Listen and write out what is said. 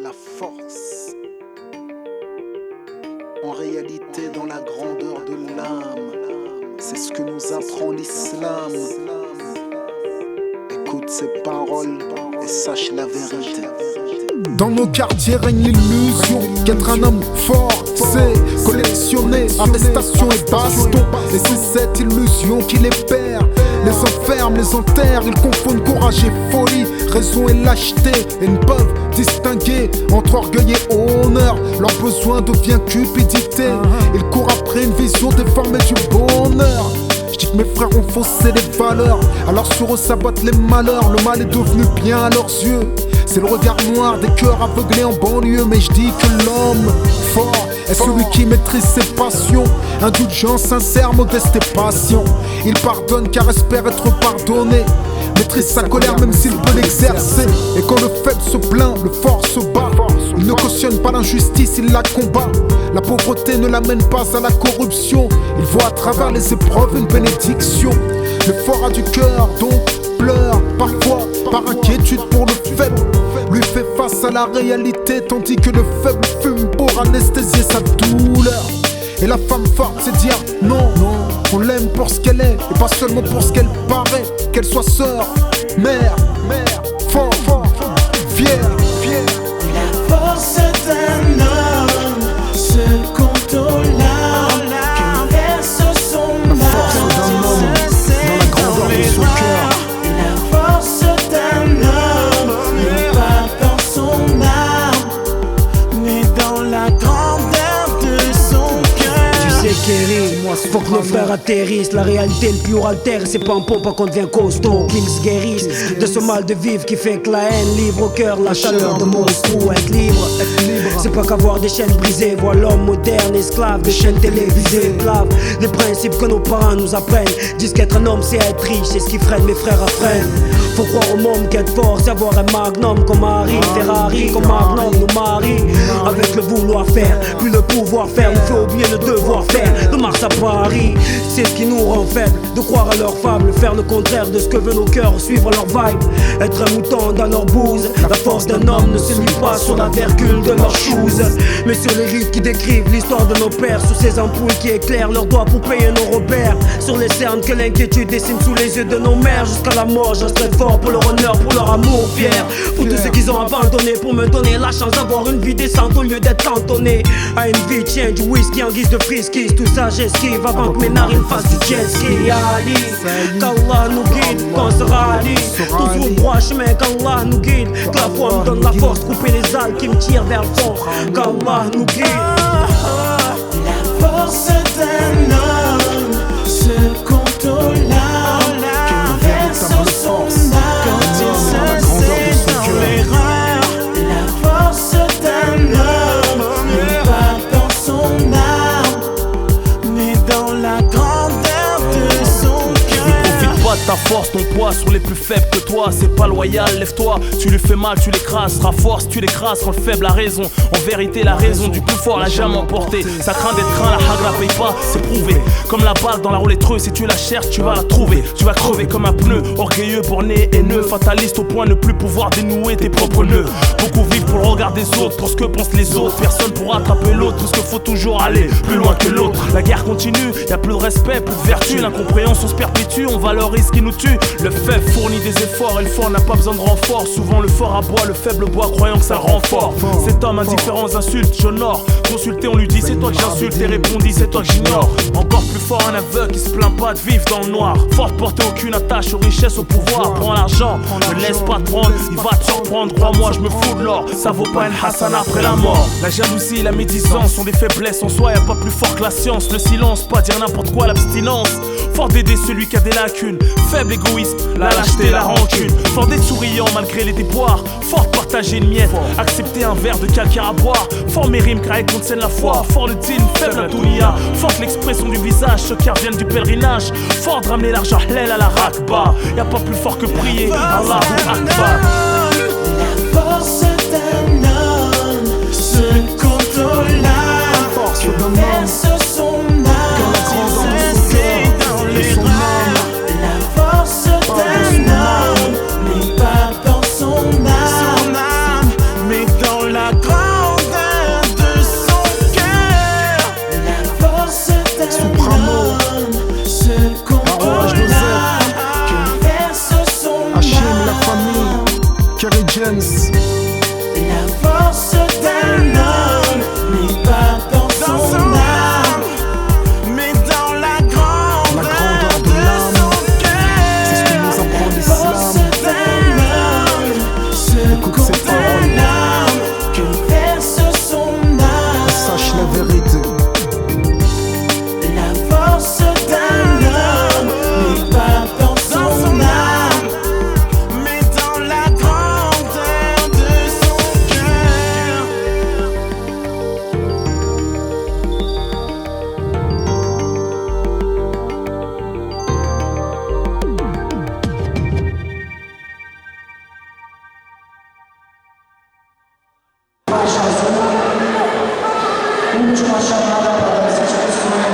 la force. En réalité, dans la grandeur de l'âme, c'est ce que nous apprend l'islam. Écoute ces paroles et sache la vérité. Dans nos quartiers règne l'illusion qu'être un homme fort, c'est collectionner arrestation et baston. Et c'est cette illusion qui les perd, les enferme, les enterre. Ils confondent courage et folie, raison et lâcheté, et ne peuvent distinguer entre orgueil et honneur. Leur besoin devient cupidité. Ils courent après une vision déformée du bonheur. J'dis que mes frères ont faussé les valeurs, alors sur eux s'abattent les malheurs. Le mal est devenu bien à leurs yeux, c'est le regard noir des cœurs aveuglés en banlieue. Mais je dis que l'homme fort est celui qui maîtrise ses passions. Indulgent, sincère, modeste et patient. Il pardonne car espère être pardonné. Maîtrise sa colère même s'il peut l'exercer. Et quand le faible se plaint, le fort se bat. Il ne cautionne pas l'injustice, il la combat. La pauvreté ne l'amène pas à la corruption. Il voit à travers les épreuves une bénédiction. Le fort a du cœur, donc pleure parfois par inquiétude pour le faible. Lui fait face à la réalité, tandis que le faible fume pour anesthésier sa douleur. Et la femme forte, c'est dire non, on l'aime pour ce qu'elle est, et pas seulement pour ce qu'elle paraît. Qu'elle soit sœur, mère, femme, fière. La force d'un homme se compte aux larmes qui verse son âme. La force d'un homme dans la grandeur de son cœur. La force d'un homme n'est pas dans son âme, mais dans la grandeur de son cœur. Tu sais Kerry, faut que nos frères atterrissent. La réalité le plus altère, c'est pas en pompe qu'on devient costaud. Qu'ils se guérissent de ce mal de vivre qui fait que la haine livre au cœur la chaleur de mon trou. Être libre, c'est pas qu'avoir des chaînes brisées. Voir l'homme moderne, esclave des chaînes télévisées. Esclave des principes que nos parents nous apprennent. Disent qu'être un homme c'est être riche, c'est ce qui freine mes frères apprennent. Faut croire au monde qu'être fort, c'est avoir un magnum comme Harry, Ferrari comme Magnum nous marie. Avec le vouloir faire, puis le pouvoir faire, nous fait oublier le devoir faire. De Mars à Paris, c'est ce qui nous rend faibles, de croire à leurs fables, faire le contraire de ce que veulent nos cœurs, suivre leur vibe, être un mouton dans leur bouse. La force d'un homme ne se lit pas sur la virgule de leurs shoes, mais sur les rives qui décrivent l'histoire de nos pères, sur ces ampoules qui éclairent leurs doigts pour payer nos repères, sur les cernes que l'inquiétude dessine sous les yeux de nos mères. Jusqu'à la mort, je resterai fort pour leur honneur, pour leur amour fier, pour tous ceux qu'ils ont abandonné, pour me donner la chance d'avoir une vie décente au lieu d'être cantonné à une vie de chien, du whisky en guise de friskies. Tout ça j'esquive avant que mes narines fassent du jet ski. Ali, qu'Allah nous guide, qu'on se rallie tous sur le droit chemin, qu'Allah nous guide. Que la foi me donne la force, couper les ailes qui me tirent vers le fond, qu'Allah nous guide. La force d'un homme se compte aux larmes qui verse son âme quand il se sait dans l'erreur. La force d'un homme n'est pas dans son âme, mais dans la grandeur de son cœur. Ne profite pas de ta force, ton poids sur les plus faibles que toi, c'est pas loyal, lève-toi. Tu lui fais mal, tu l'écrases, sera force, tu l'écrases quand le faible a raison. En vérité, la raison du plus fort l'a jamais emporté. Ça craint d'être craint, la hagra paye pas, c'est prouvé. Comme la balle dans la rouletteuse, si tu la cherches, tu vas la trouver. Tu vas crever comme un pneu, orgueilleux, borné, haineux, fataliste au point de ne plus pouvoir dénouer tes propres nœuds. Beaucoup vivent pour le regard des autres, pour ce que pensent les autres. Personne pour attraper l'autre, parce qu'il faut toujours aller plus loin que l'autre. La guerre continue, y a plus de respect, plus de vertu. L'incompréhension se perpétue, on valorise ce qui nous tue. Le faible fournit des efforts et le fort n'a pas besoin de renfort. Souvent le fort aboie, le faible boit, croyant que ça le rend fort. Cet homme a différents insultes, j'honore. Consulté, on lui dit c'est toi que j'insulte, et répondit c'est toi que j'ignore. Encore plus fort un aveugle qui se plaint pas de vivre dans le noir. Fort de porter aucune attache aux richesses, au pouvoir. Prends l'argent, ne laisse pas te prendre, il va te surprendre. Crois-moi, je me fous de l'or, ça vaut pas une hassana après la mort. La jalousie, la médisance sont des faiblesses en soi, y'a pas plus fort que la science. Le silence, pas dire n'importe quoi, l'abstinence. Fort d'aider celui qui a des lacunes, faible égoïsme, la lâcheté, la rancune. Fort d'être souriant malgré les déboires, fort de partager une miette, accepter un verre de calcaire à boire. Fort mes rimes car elles contiennent la foi, fort le din, faible la dounia. Fort l'expression du visage, ceux qui reviennent du pèlerinage. Fort de ramener l'argent halal à la rakba. Y'a pas plus fort que prier, Allahu Akbar. La force d'un homme se compte aux larmes qui verse son âme sans cesser dans l'erreur. La force d'un homme n'est pas dans son âme, mais dans la Productions. La force d'un homme n'est pas dans son âme, mais dans la grandeur de son cœur. C'est ce que nous apprend La force l'islam. d'un homme se Écoute ces compte paroles. l'âme que verse son âme. Sache la vérité. La force d'un homme n'est pas dans son âme, mais dans la grandeur de son cœur. Última chamada para as discussões.